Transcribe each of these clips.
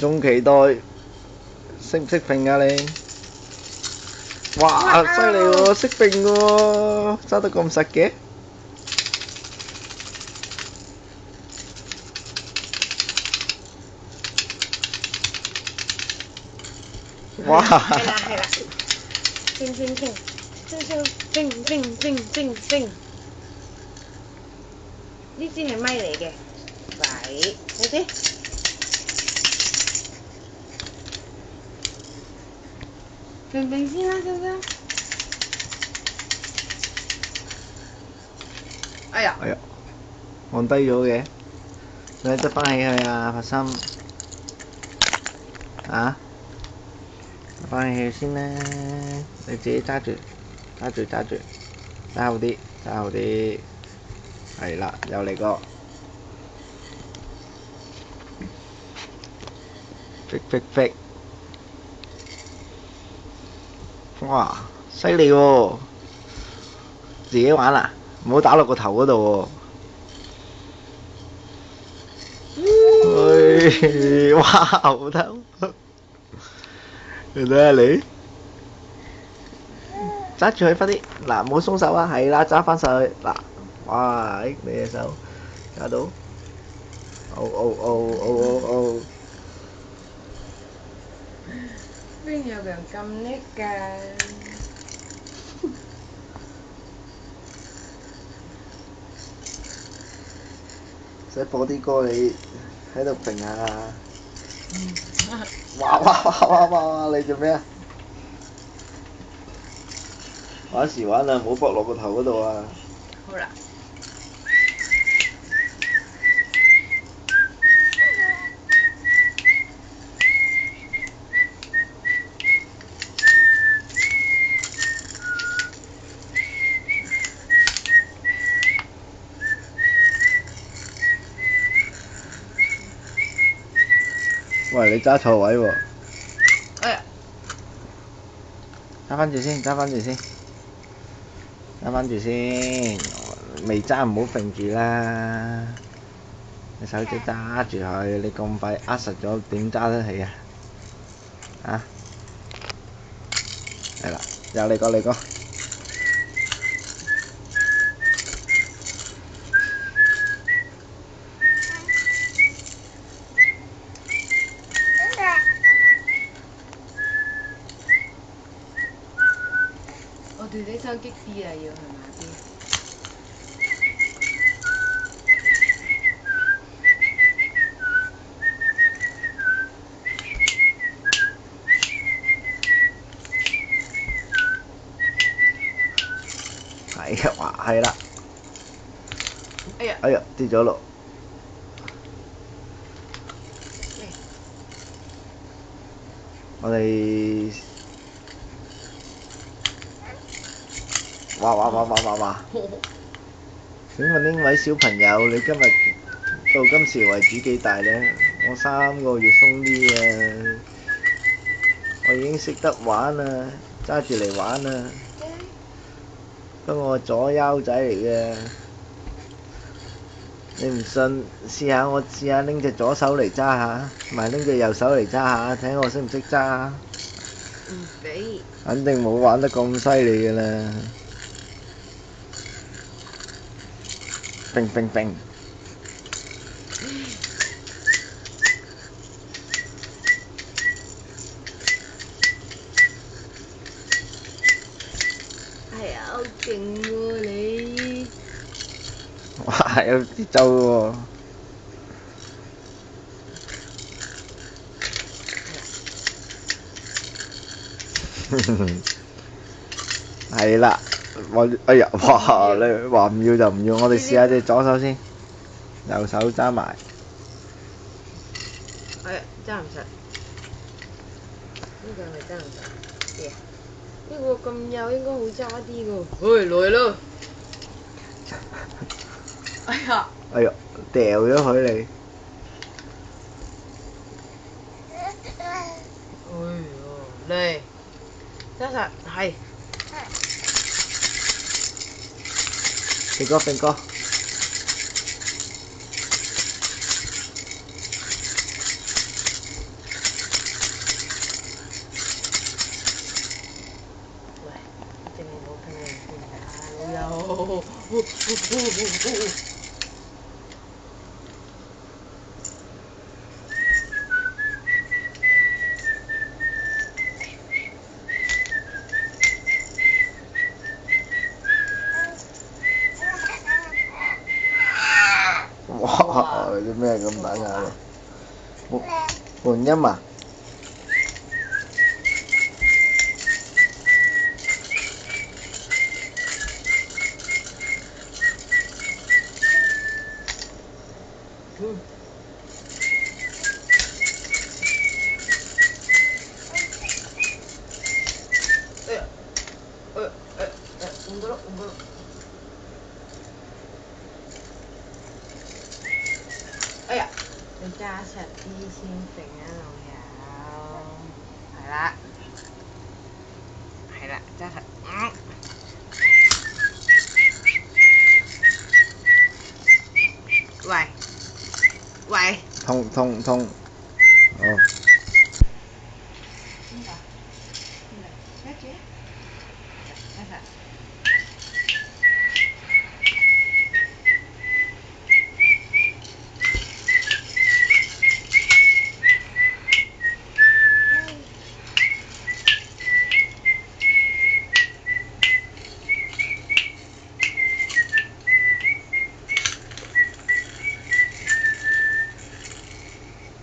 中期待，識唔識揈啊你？哇！犀利喎，識揈喎，揸得咁實嘅。哇！係啦係啦，揈揈揈，揈揈揈揈揈揈揈，呢支係咪嚟嘅？喂，睇先。揈揈先啦，先生。哎呀！哎呀，放低咗嘅，使唔使執翻起佢啊，發心？啊？執翻起佢先啦，你自己揸住，揸住，揸好啲，揸好啲。係啦，又嚟個。揈！哇，犀利喎！自己玩啊，唔好打落個頭嗰度喎。哇，好得！你睇下你，揸住佢快啲，嗱，唔好鬆手啊，係啦，揸翻上去，嗱，哇，你隻手揸到，哦，邊有人咁叻㗎？使播啲歌你喺度揈下。哇！你做咩啊？玩時玩啊，唔好搏落個頭嗰度啊！好啦。喂，你揸錯位喎！哎呀！揸翻住先，未揸唔好揈住啦！你手指揸住佢，你咁快握實咗，點揸得起啊？啊！係啦，又嚟個。我哋啲手激啲啊，要係嘛啲？係啊，哇，係啦。哎呀！跌咗落。我哋哇！請問呢位小朋友，你今日到今時為止幾大呢？我3個月鬆啲啊！我已經識得玩啦，揸住嚟玩啦。不過我左優仔嚟嘅，你唔信試下拎隻左手嚟揸下，唔係拎隻右手嚟揸下，睇我識唔識揸？唔俾。肯定冇玩得咁犀利㗎啦！揈！係啊，好勁喎你！哇，有節奏喎！係啦，哎呀，哇！你話唔要就唔要，我哋試下隻左手先，右手揸埋。哎呀，揸唔實。呢個係咪揸唔實？呢個咁幼應該好揸啲㗎。喂，來啦！哎呀！哎呀，掉咗佢你！嚟，揸實，係。揈哥！哇！啲咩咁打眼啊？換音啊？換個咯，換個咯。哎呀，你揸實啲先定啊，老友。係啦，係啦，揸實。喂，喂。痛。哦。邊個？邊個？揸住啊！揸實。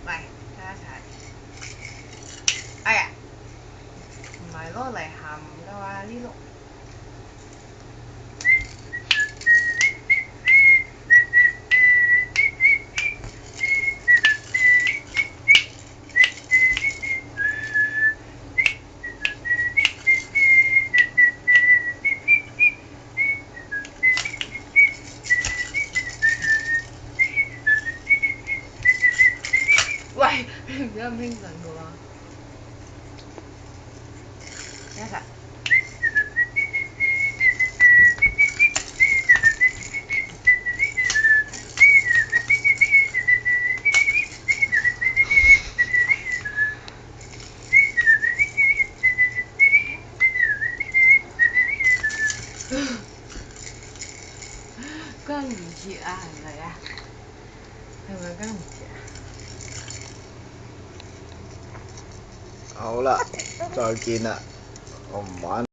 喂，揸實。哎呀，唔係攞嚟鹹㗎嘛呢碌。喂，你唔使咁興奮㗎喎。揸實。跟唔切啊，係咪啊？係咪跟唔切啊？好啦，再見啦，我唔玩。